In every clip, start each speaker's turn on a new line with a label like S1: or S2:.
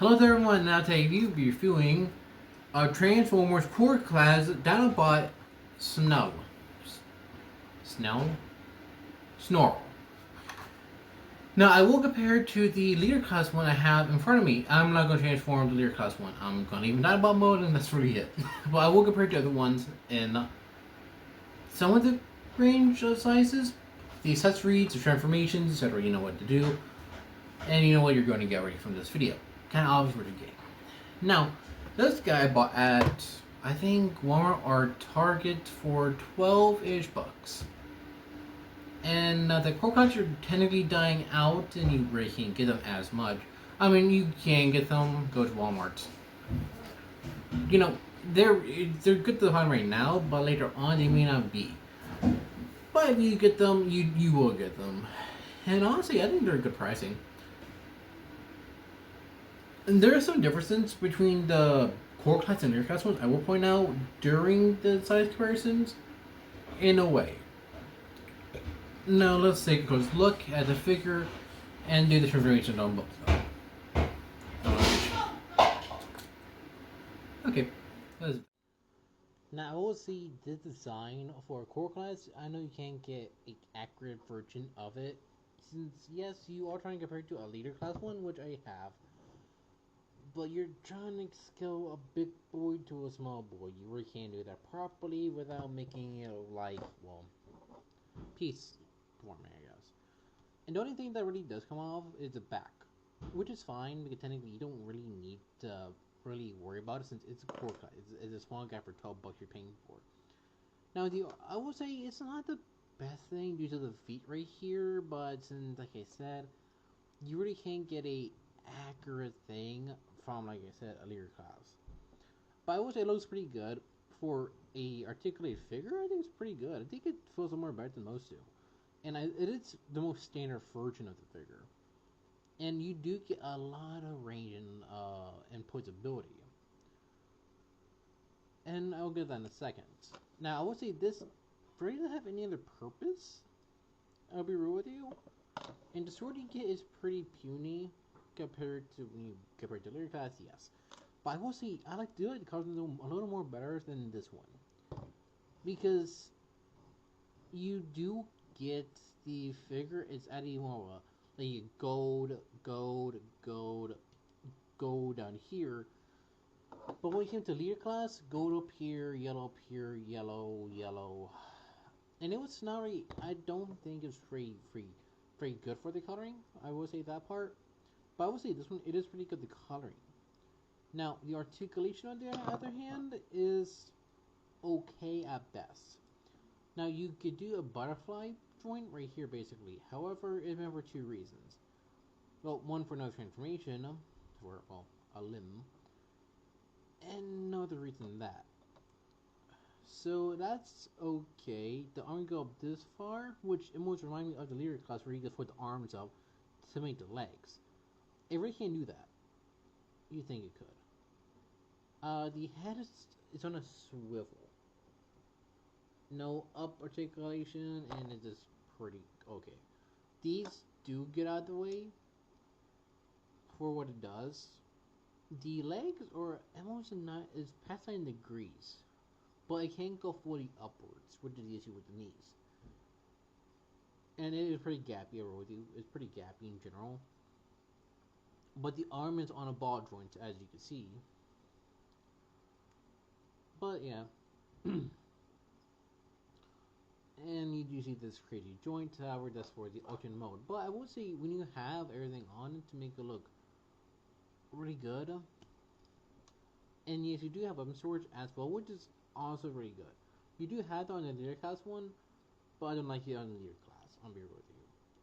S1: Hello there everyone, now today we will be reviewing Transformers Core Class Dinobot Snell. Snell? Snarl. Now I will compare it to the Leader Class one I have in front of me. I'm not going to transform the Leader Class one. I'm going to leave in Dinobot mode and that's really it. But I will compare it to other ones in some of the range of sizes. The accessories, the transformations, etc. You know what to do. And you know what you're going to get ready from this video. Kind of obvious what you're getting. Now, this guy I bought at, I think, Walmart or Target for 12-ish bucks. And the core cards are technically dying out and you really can't get them as much. I mean, you can get them, go to Walmart. You know, they're good to find right now, but later on they may not be. But if you get them, you will get them. And honestly, I think they're good pricing. And there are some differences between the core class and air class ones. I will point out during the size comparisons, in a way. Now let's take a close look at the figure and do the transformation on both. Okay. Now I will see the design for a core class. I know you can't get an accurate version of it, since yes, you are trying to compare it to a leader class one, which I have. But you're trying to scale a big boy to a small boy. You really can't do that properly without making it like, well, piece forming, I guess. And the only thing that really does come off is the back, which is fine because technically you don't really need to really worry about it since it's a core cut. It's a small guy for 12 bucks you're paying for. Now, I will say it's not the best thing due to the feet right here, but since, like I said, you really can't get a accurate thing from, like I said, a leader class. But I would say it looks pretty good for a articulated figure. I think it's pretty good. I think it feels a little more better than most do, and it is the most standard version of the figure. And you do get a lot of range and points ability, and I'll get that in a second. Now I would say this really doesn't have any other purpose. I'll be real with you. And the sword you get is pretty puny compared to when you compare to later class, yes. But I will say I like the colors a little more better than this one. Because you do get the figure, it's adding more of a like gold down here. But when it came to leader class, gold up here, yellow, yellow. And it was not really, I don't think it's very good for the coloring. I will say that part. But I will say this one, it is pretty good, the coloring. Now, the articulation on the other hand is okay at best. Now, you could do a butterfly joint right here, basically. However, it's meant for two reasons. Well, one for no transformation, for, well, a limb. And no other reason than that. So that's okay. The arm go up this far, which almost reminds me of the leader class where you just put the arms up to make the legs. It really can't do that. You think it could. The head is on a swivel. No up articulation, and it is pretty okay. These do get out of the way for what it does. The legs are almost not is past 9 degrees, but it can't go fully upwards, which is the issue with the knees. And it is pretty gappy, it's pretty gappy in general. But the arm is on a ball joint, as you can see. But yeah. And you do see this crazy joint tower, that's for the alternate mode. But I would say when you have everything on it to make it look really good. And yes, you do have weapon storage as well, which is also really good. You do have that on the leader class one, but I don't like it on the leader class, I'll be real with you.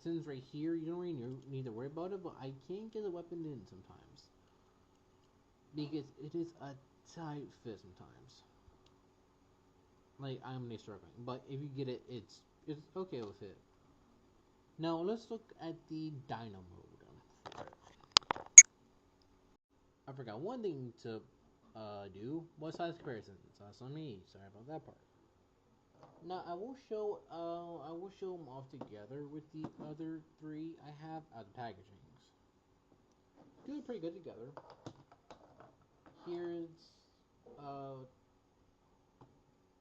S1: Since right here, you don't really need to worry about it, but I can't get the weapon in sometimes. Because it is a tight fit sometimes. Like, I'm really struggling. But if you get it, it's okay with it. Now, let's look at the Dino mode. I forgot one thing to do was size comparisons. That's on me. Sorry about that part. Now I will show them off together with the other three I have out of packagings. do pretty good together. Here's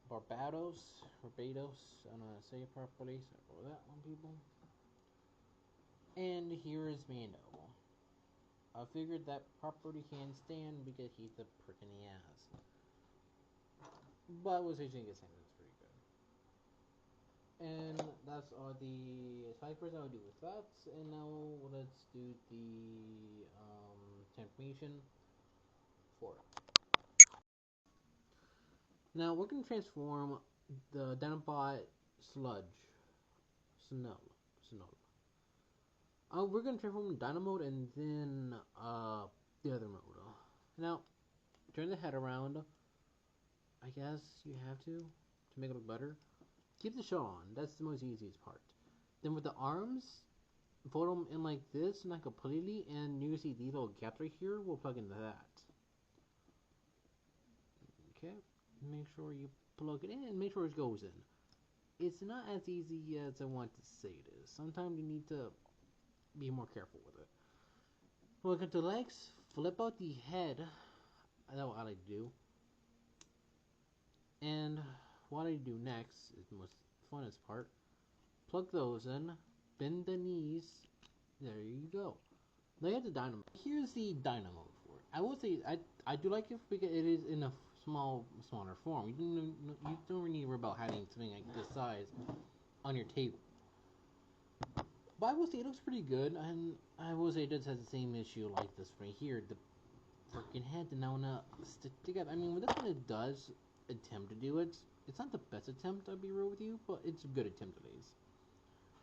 S1: Barbados, I don't know how to say it properly, so for that one, people. And here is Mando. I figured that property can't stand because he's a prick in the ass. But I was actually saying that's pretty good. And that's all the ciphers I'll do with that. And now let's do the transformation for it. Now we're going to transform the dinobot sludge. Snarl. We're going to transform Dino mode and then the other mode. Now, turn the head around. I guess you have to make it look better. Keep the shell on. That's the most easiest part. Then with the arms, fold them in like this, not completely, and you see these little gaps right here. We'll plug into that. Okay. Make sure you plug it in and make sure it goes in. It's not as easy as I want to say it is. Sometimes you need to be more careful with it. Look at the legs, flip out the head. That's what I like to do. And what I do next is the most funnest part. Plug those in, bend the knees. There you go. Now you have the dynamo. Here's the dynamo for it. I will say I do like it because it is in a smaller form. You don't really need to worry about having something like this size on your table. But I will say it looks pretty good, and I will say it does have the same issue like this right here. The freaking head did not want to stick together. I mean, with this one it does attempt to do it. It's not the best attempt, I'll be real with you, but it's a good attempt at least.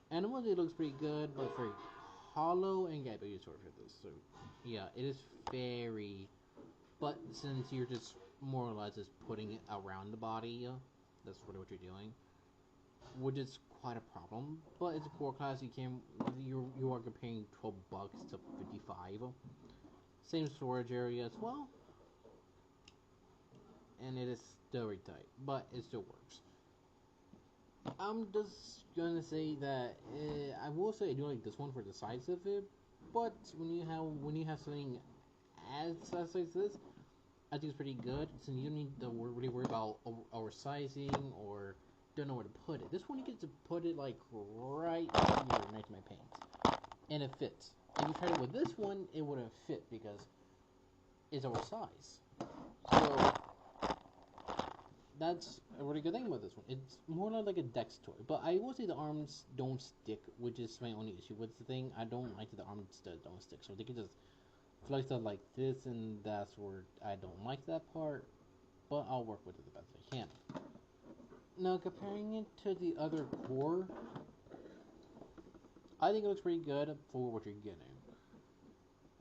S1: And it looks pretty good, but it's very hollow, and yeah, but you sort of this. So yeah, it is very. But since you're just more or less just putting it around the body, that's really what you're doing, which is quite a problem. But it's a core class. You are comparing $12 to 55. Same storage area as well, and it is still very tight, but it still works. I'm just gonna say that I will say I do like this one for the size of it, but when you have something as size like this, I think it's pretty good. Since you don't need to really worry about oversizing or don't know where to put it. This one you get to put it like right here next to my pants, and it fits. If you tried it with this one, it wouldn't fit because it's oversized. So that's a really good thing about this one. It's more like a Dex toy, but I will say the arms don't stick, which is my only issue. What's the thing? I don't like that the arms don't stick, so they can just flex out like this, and that's where I don't like that part. But I'll work with it the best I can. Now comparing it to the other core, I think it looks pretty good for what you're getting.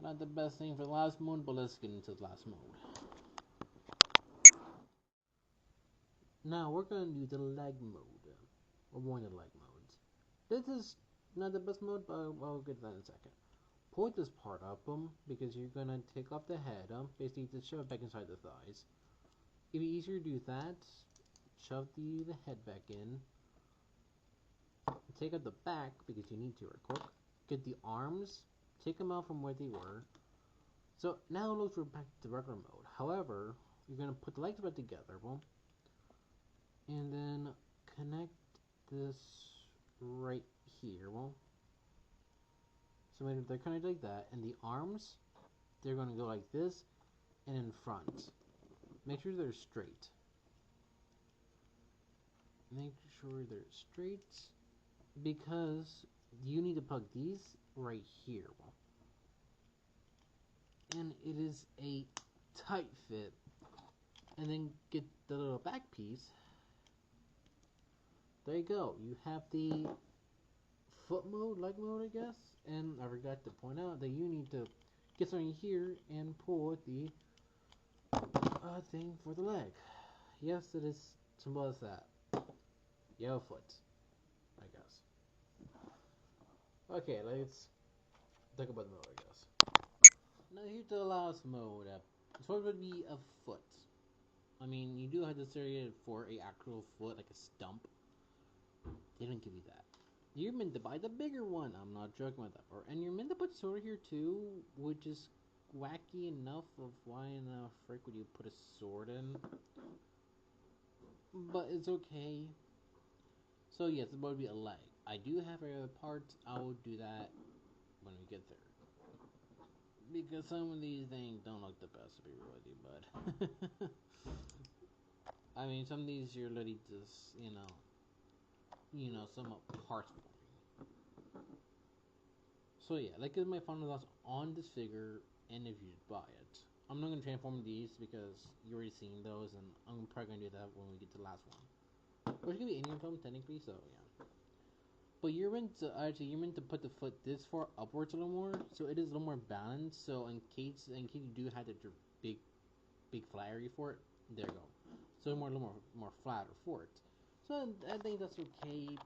S1: Not the best thing for the last mode, but let's get into the last mode. Now we're going to do the leg mode, or one of the leg modes. This is not the best mode, but I'll get to that in a second. Point this part up, because you're going to take off the head, basically to shove it back inside the thighs. It'd be easier to do that. Shove the head back in. Take out the back, because you need to real quick. Get the arms, take them out from where they were. So now it looks we're back to regular mode. However, you're going to put the legs back together, and then connect this right here. So they're kind of like that, and the arms, they're going to go like this and in front. Make sure they're straight. Make sure they're straight because you need to plug these right here. And it is a tight fit. And then get the little back piece. There you go. You have the foot mode, leg mode, I guess. And I forgot to point out that you need to get something here and pull the thing for the leg. Yes, it is simple as that. Yellow foot, I guess. Okay, let's talk about the mode, I guess. Now here's the last mode. It's supposed to be a foot. I mean, you do have to separate it for a actual foot, like a stump. They didn't give you that. You're meant to buy the bigger one. I'm not joking about that part. And you're meant to put sword here too, which is wacky enough of why in the frick would you put a sword in? But it's okay. So yes, it's about to be a leg. I do have other parts. I will do that when we get there. Because some of these things don't look the best, to be real with you, but I mean, some of these you're literally just, some parts for me. So yeah, like is my final thoughts on this figure, and if you buy it. I'm not gonna transform these because you already seen those, and I'm probably gonna do that when we get to the last one. Which could be Indian film technically, so yeah. But you're meant to put the foot this far upwards a little more, so it is a little more balanced. So in case you do have the big flat area for it, there you go. So a little more flatter for it. So I think that's okay,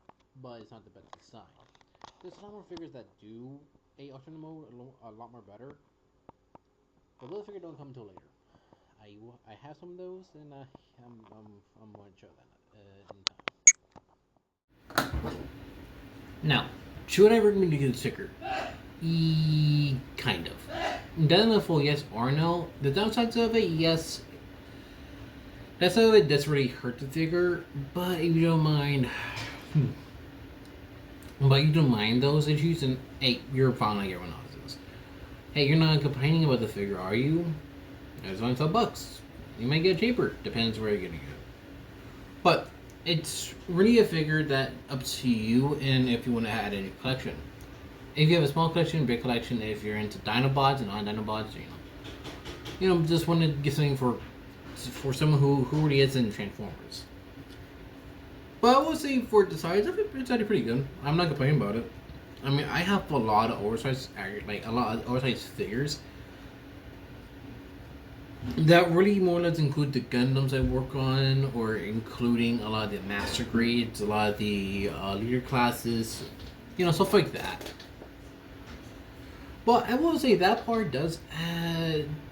S1: but it's not the best design. There's a lot more figures that do a alternate mode a lot more better, but those figures don't come until later. I have some of those, and I'm going to show that in time. Now, should I recommend you get the sticker? Kind of. Doesn't know full yes or no. The downsides of it, yes. That's how it does really hurt the figure, but if you don't mind, those issues, and hey, you're fine like everyone else is. Hey, you're not complaining about the figure, are you? It's only $12. You might get it cheaper, depends where you're getting it. But it's really a figure that up to you, and if you want to add in your collection. If you have a small collection, big collection, if you're into dinobots and non-dinobots, just want to get something for someone who really is in Transformers. But I will say for the size of it, it's actually pretty good. I'm not complaining about it. I mean, I have a lot of oversized figures that really more or less include the Gundams I work on, or including a lot of the master grades, a lot of the leader classes, stuff like that. But I will say that part does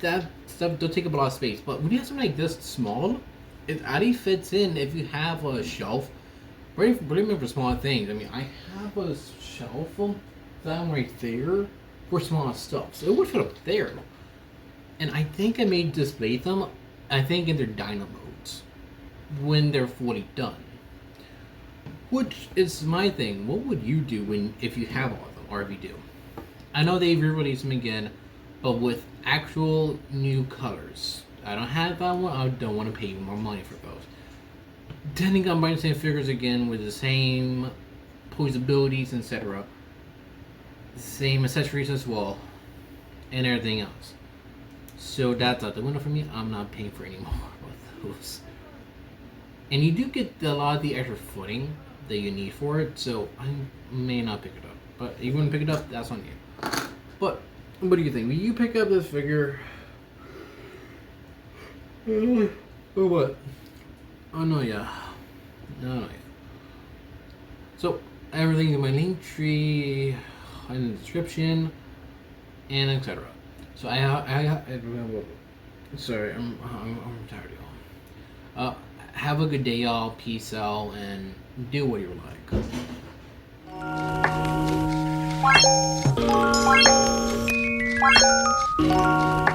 S1: that stuff does take up a lot of space. But when you have something like this small, it actually fits in if you have a shelf. Really for small things. I mean, I have a shelf that I'm right there for small stuff, so it would fit up there. And I think I may display them, I think in their dyno modes, when they're fully done. Which is my thing. What would you do if you have all of them, or if you do? I know they re-released them again, but with actual new colors. I don't have that one, I don't want to pay you more money for those. Then I'm buying the same figures again with the same pose abilities, etc. The same accessories as well, and everything else. So that's out the window for me. I'm not paying for any more with those. And you do get a lot of the extra footing that you need for it, so I may not pick it up. But if you want to pick it up, that's on you. But what do you think? Will you pick up this figure? Or what? Oh no, yeah. No. So everything in my link tree, in the description, and etc. So sorry, I'm tired, y'all. Have a good day, y'all. Peace out, and do what you like.